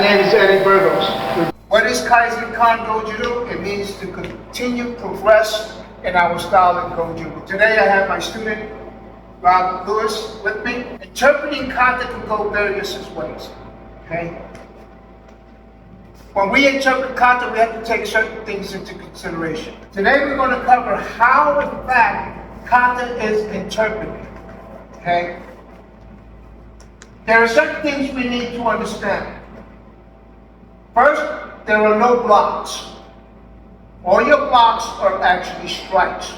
name is Eddie Burgos. What is Kaisai No Genri Principles? It means to continue progress in our style in Goju. Today I have my student, Rob Lewis, with me. Interpreting kata can go various ways. Okay? When we interpret kata, we have to take certain things into consideration. Today we're going to cover how, in fact, kata is interpreted. Okay? There are certain things we need to understand. First, there are no blocks. All your blocks are actually strikes.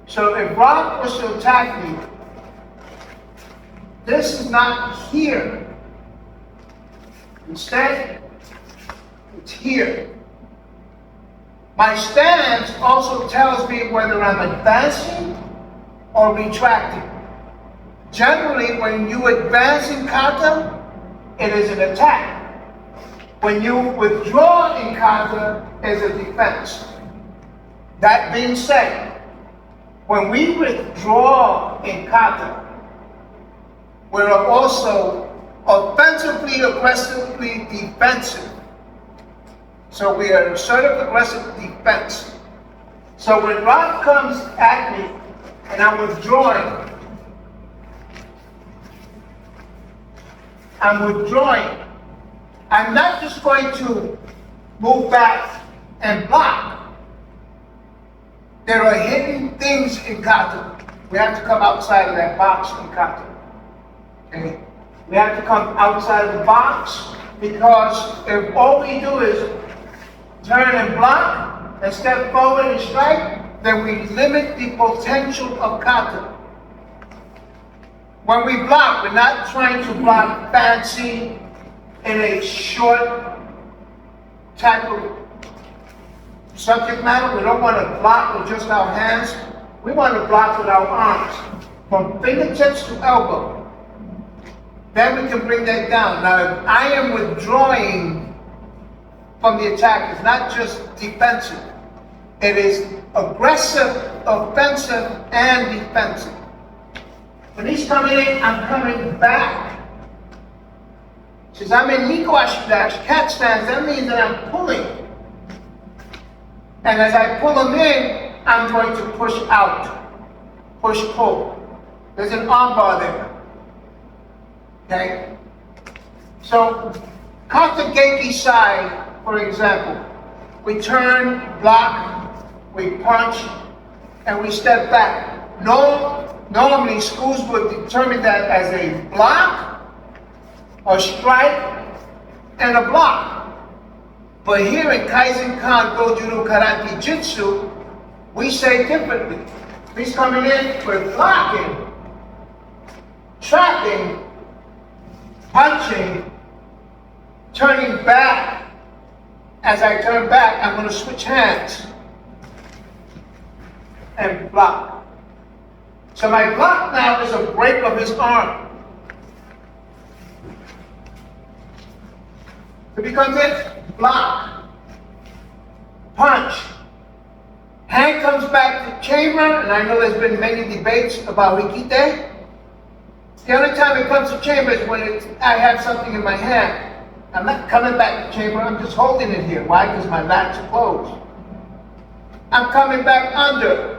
So if Rob was to attack me, this is not here. Instead, it's here. My stance also tells me whether I'm advancing or retracting. Generally, when you advance in kata, it is an attack. When you withdraw in kata, it's a defense. That being said, when we withdraw in kata, we're also offensively, aggressively defensive. So we are assertive, aggressive defense. So when Rob comes at me and I'm withdrawing, I'm not just going to move back and block. There are hidden things in kata. We have to come outside of that box in kata. Okay? We have to come outside of the box, because if all we do is turn and block and step forward and strike, then we limit the potential of kata. When we block, we're not trying to block fancy in a short type of subject matter. We don't want to block with just our hands. We want to block with our arms, from fingertips to elbow. Then we can bring that down. Now, if I am withdrawing from the attack, it's not just defensive. It is aggressive, offensive, and defensive. When he's coming in, I'm coming back. Since I'm in Niko Ashidash, cat stance, that means that I'm pulling. And as I pull him in, I'm going to push out. Push, pull. There's an arm bar there. Okay? So, kata geki side, for example. We turn, block, we punch, and we step back. Normally, schools would determine that as a block, a strike, and a block. But here in Kaizen No Genri Karate Jitsu, we say differently. He's coming in, we're blocking, trapping, punching, turning back. As I turn back, I'm going to switch hands and block. So my block now is a break of his arm. It becomes it, block, punch. Hand comes back to chamber, and I know there's been many debates about Rikite. The only time it comes to chamber is when I have something in my hand. I'm not coming back to chamber, I'm just holding it here. Why? Because my lats are closed. I'm coming back under.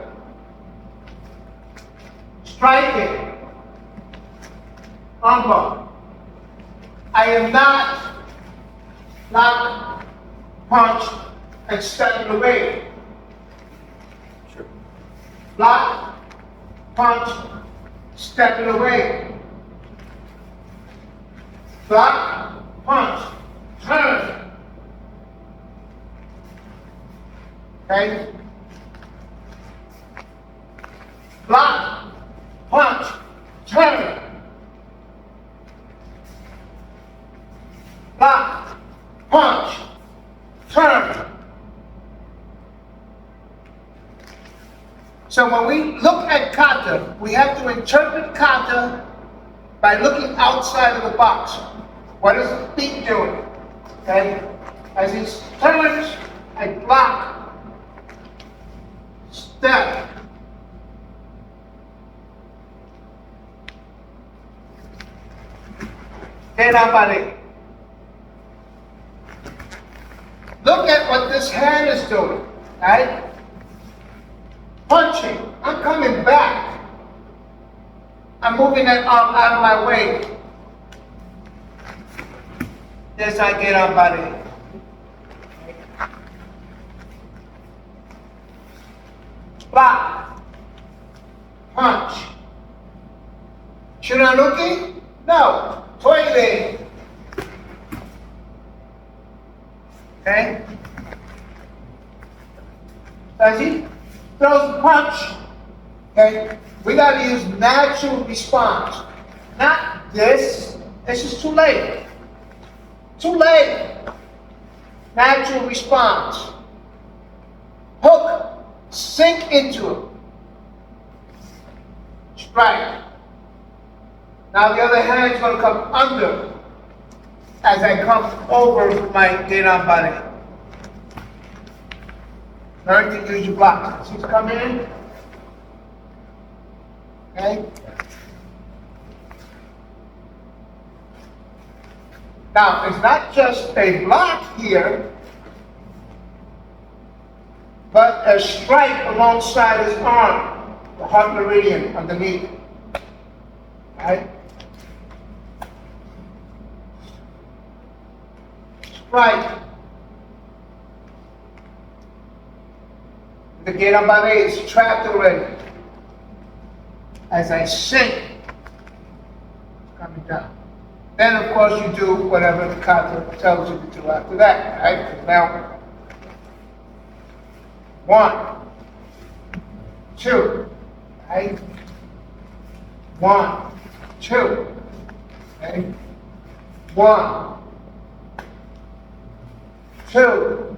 Striking. Armbar. I am not lock, punch, and stepping away. Sure. Block, punch, stepping away. Block, punch, turn. Okay? Block, punch, turn. Block, punch, turn. So when we look at kata, we have to interpret kata by looking outside of the box. What is the feet doing? Okay? As he turns, I block, step, Kaya pare, Look at what this hand is doing, right? Punching. I'm coming back. I'm moving that arm out of my way. As I get on body. Block. Punch. Shuranuki? No. Toilet. Okay? Does he? Throws a punch. Okay? We got to use natural response. Not this. This is too late. Too late. Natural response. Hook. Sink into it. Strike. Now the other hand is going to come under as I come over my get-on body. Learn to use your blocks. She's coming in. Okay? Now, it's not just a block here, but a strike alongside his arm, the heart meridian underneath. Right? Strike. The get-on body is trapped already. As I sink, it's coming down. Then, of course, you do whatever the kata tells you to do after that, right? Now, 1, 2, right? 1, 2, okay? 1, 2.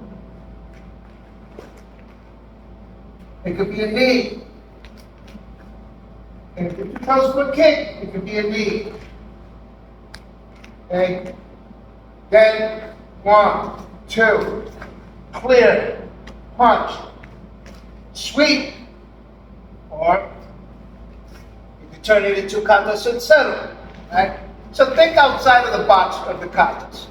It could be a knee. And if it comes for a kick, it could be a knee. Okay? Then 1, 2, clear, punch, sweep, or you can turn it into kata setseru, right? So think outside of the box of the katas.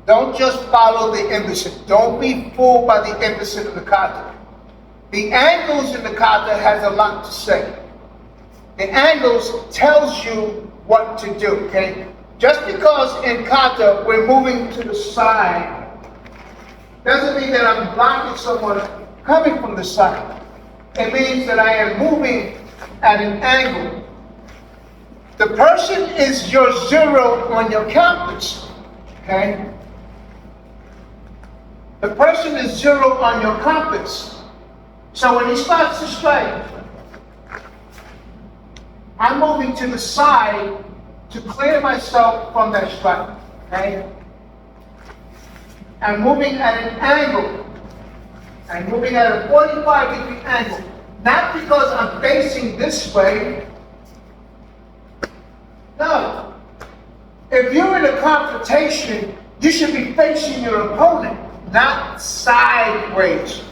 Don't just follow the implicit. Don't be fooled by the implicit of the kata. The angles in the kata has a lot to say. The angles tells you what to do, okay? Just because in kata we're moving to the side doesn't mean that I'm blocking someone coming from the side. It means that I am moving at an angle. The person is your zero on your compass, okay? The person is zero on your compass. So when he starts to strike, I'm moving to the side to clear myself from that strike, okay? I'm moving at an angle. I'm moving at a 45-degree angle. Not because I'm facing this way. No. If you're in a confrontation, you should be facing your opponent, not sideways.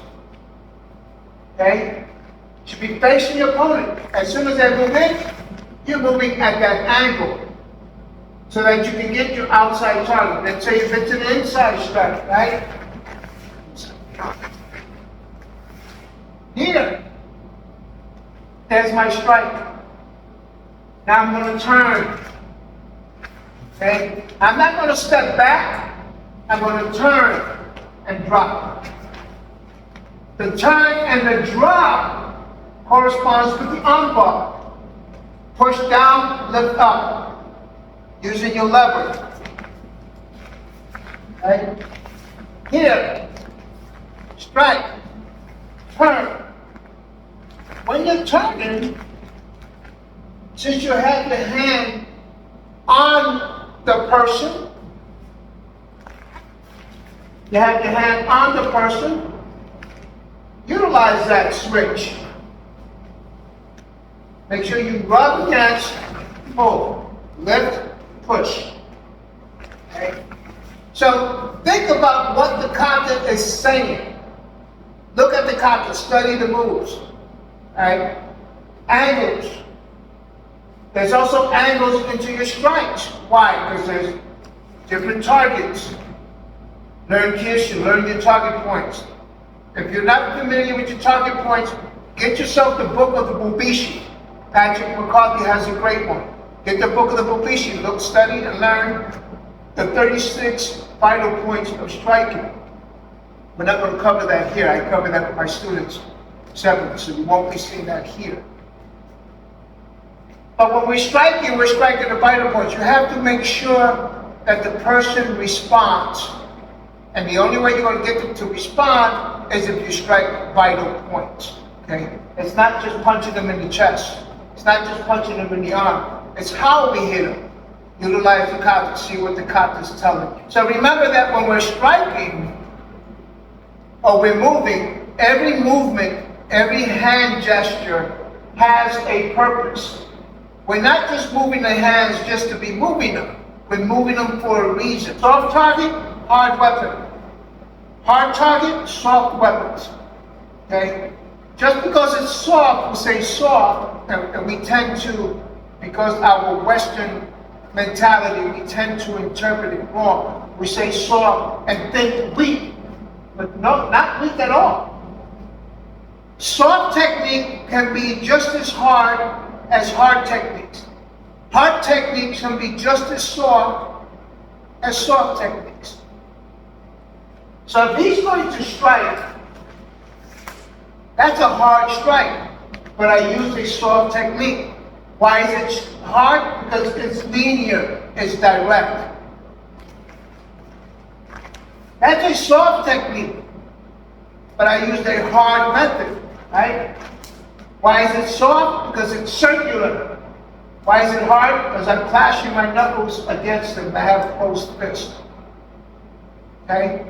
Okay? You should be facing your opponent. As soon as I move in, you're moving at that angle so that you can get your outside target. Let's say if it's an inside strike, right? Here, there's my strike. Now I'm going to turn. Okay? I'm not going to step back. I'm going to turn and drop. The turn and the drop corresponds with the arm bar. Push down, lift up, using your lever. Okay? Here, strike, turn. When you're turning, since you have the hand on the person, you have your hand on the person, utilize that switch. Make sure you rub against, pull, lift, push. Okay? So think about what the kata is saying. Look at the kata, study the moves. Right? Angles. There's also angles into your strikes. Why? Because there's different targets. Learn Kyushu, learn your target points. If you're not familiar with your target points, get yourself the book of the Bubishi. Patrick McCarthy has a great one. Get the book of the Bubishi, look, study, and learn the 36 vital points of striking. We're not going to cover that here. I cover that with my students separately, so you won't be seeing that here. But when we're striking the vital points. You have to make sure that the person responds. And the only way you're going to get them to respond is if you strike vital points. Okay? It's not just punching them in the chest. It's not just punching them in the arm. It's how we hit them. Utilize the kata, see what the kata is telling you. So remember that when we're striking or we're moving, every movement, every hand gesture has a purpose. We're not just moving the hands just to be moving them. We're moving them for a reason. Soft target, hard weapon. Hard target, soft weapons. Okay? Just because it's soft, we say soft, and we tend to, because our Western mentality, we tend to interpret it wrong. We say soft and think weak, but no, not weak at all. Soft technique can be just as hard as hard techniques. Hard techniques can be just as soft as soft techniques. So if he's going to strike, that's a hard strike, but I use a soft technique. Why is it hard? Because it's linear, it's direct. That's a soft technique, but I used a hard method, right? Why is it soft? Because it's circular. Why is it hard? Because I'm clashing my knuckles against them. I have a closed fist. Okay?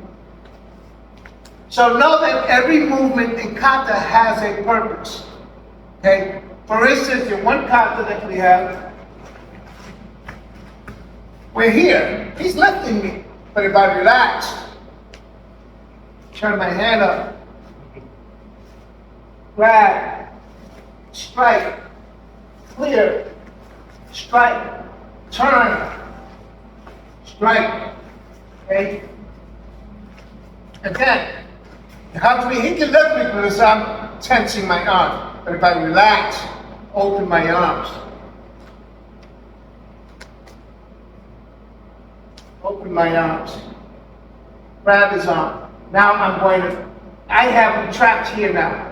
So know that every movement in kata has a purpose. Okay? For instance, in one kata that we have, we're here. He's lifting me. But if I relax, turn my hand up, grab, strike, clear, strike, turn, strike. Okay? Again, he can lift me because I'm tensing my arm. But if I relax, open my arms. Open my arms. Grab his arm. Now I'm going to, I have him trapped here now.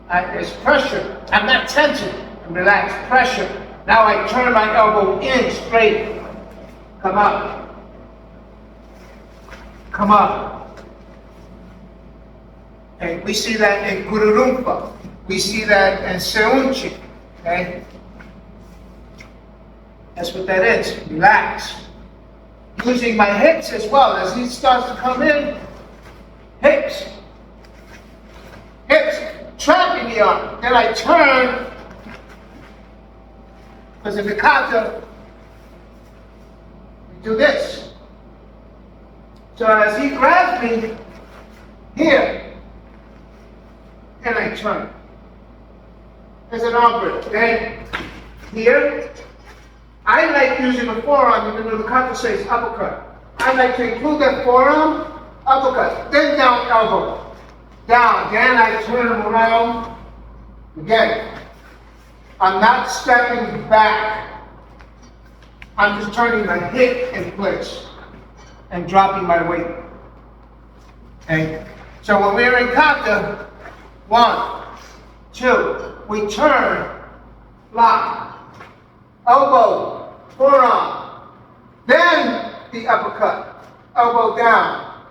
There's pressure. I'm not tensing. I'm relaxed. Pressure. Now I turn my elbow in straight. Come up. Come up. Okay, we see that in Gururumpa. We see that in Seunchi. Okay? That's what that is. Relax. Using my hips as well. As he starts to come in, hips. Hips. Trapping the arm. Then I turn. Because in the kata, we do this. So as he grabs me, here, and I turn. There's an arm grip. Then here, I like using the forearm, even though the kata says uppercut. I like to include that forearm, uppercut. Then down elbow. Down. Then I turn him around. Again. I'm not stepping back. I'm just turning my hip in place and dropping my weight. Okay? So when we're in kata, 1, 2, we turn, lock, elbow, forearm, then the uppercut, elbow down,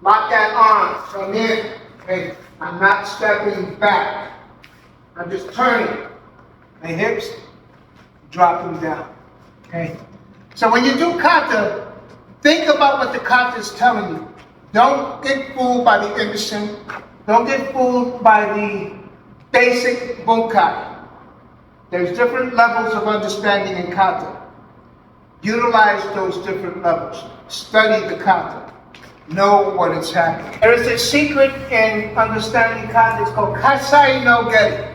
lock that arm, come in. Okay? I'm not stepping back. I'm just turning my hips, drop them down. Okay? So when you do kata, think about what the kata is telling you. Don't get fooled by the innocent. Don't get fooled by the basic bunkai. There's different levels of understanding in kata. Utilize those different levels. Study the kata. Know what is happening. There is a secret in understanding kata. It's called Kaisai No Genri.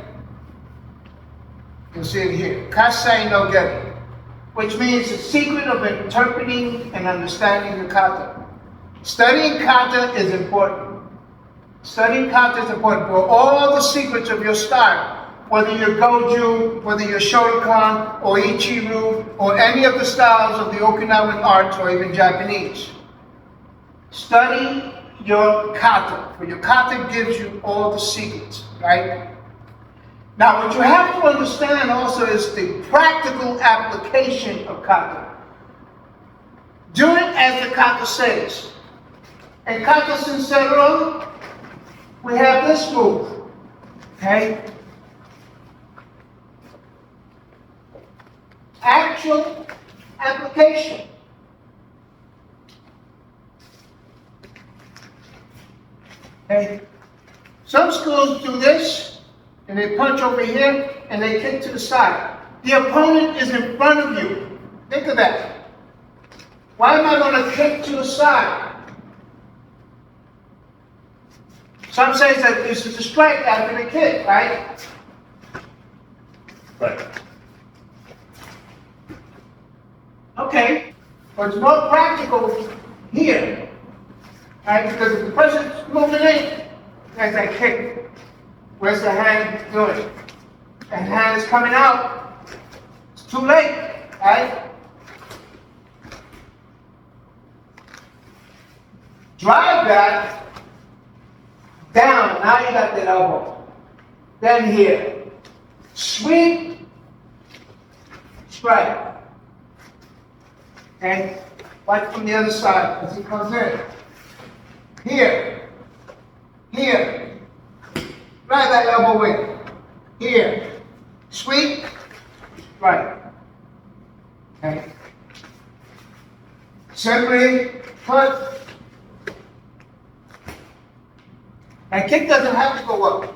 You can see it here. Kaisai No Genri, which means the secret of interpreting and understanding the kata. Studying kata is important. Studying kata is important for all the secrets of your style. Whether you're Goju, whether you're Shotokan, or Ichiru, or any of the styles of the Okinawan arts, or even Japanese. Study your kata, for your kata gives you all the secrets, right? Now, what you have to understand also is the practical application of kata. Do it as the kata says. In kata sincero, we have this move, okay? Actual application. Okay? Some schools do this, and they punch over here, and they kick to the side. The opponent is in front of you. Think of that. Why am I going to kick to the side? Some say that this is a strike after the kick, right? Right. Okay, but it's more practical here, right? Because if the person's moving in, there's that kick. Where's the hand doing? The hand is coming out. It's too late, right? Drive that down. Now you got that elbow. Then here. Sweep. Strike. Okay? Watch from the other side as he comes in. Here. Here. Drive that elbow in. Here. Sweep. Right. Okay? Simply put. And kick doesn't have to go up.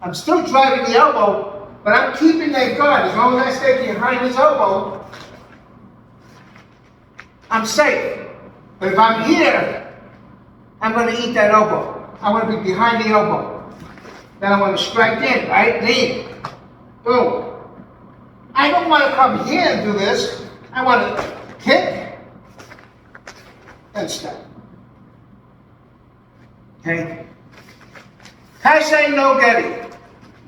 I'm still driving the elbow, but I'm keeping that guard. As long as I stay behind his elbow, I'm safe. But if I'm here, I'm going to eat that elbow. I want to be behind the elbow. Then I want to strike in, right? Lean. Boom. I don't want to come here and do this. I want to kick and step. Okay? Kaisai No Genri.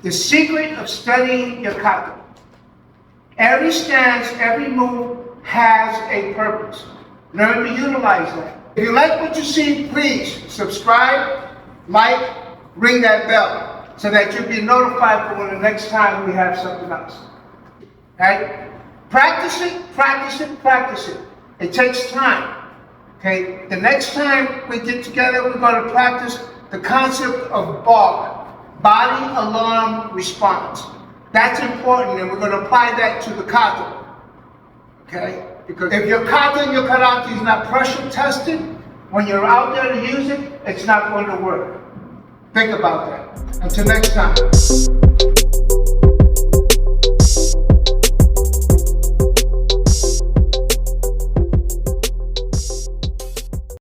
The secret of studying your kata. Every stance, every move has a purpose. Learn to utilize that. If you like what you see, please subscribe, like, ring that bell so that you'll be notified for when the next time we have something else. Okay? Practice it, practice it, practice it. It takes time. Okay? The next time we get together, we're going to practice the concept of BAR, body alarm response. That's important, and we're going to apply that to the kata. Okay? Because if your kata and your karate is not pressure tested, when you're out there to use it, it's not going to work. Think about that. Until next time.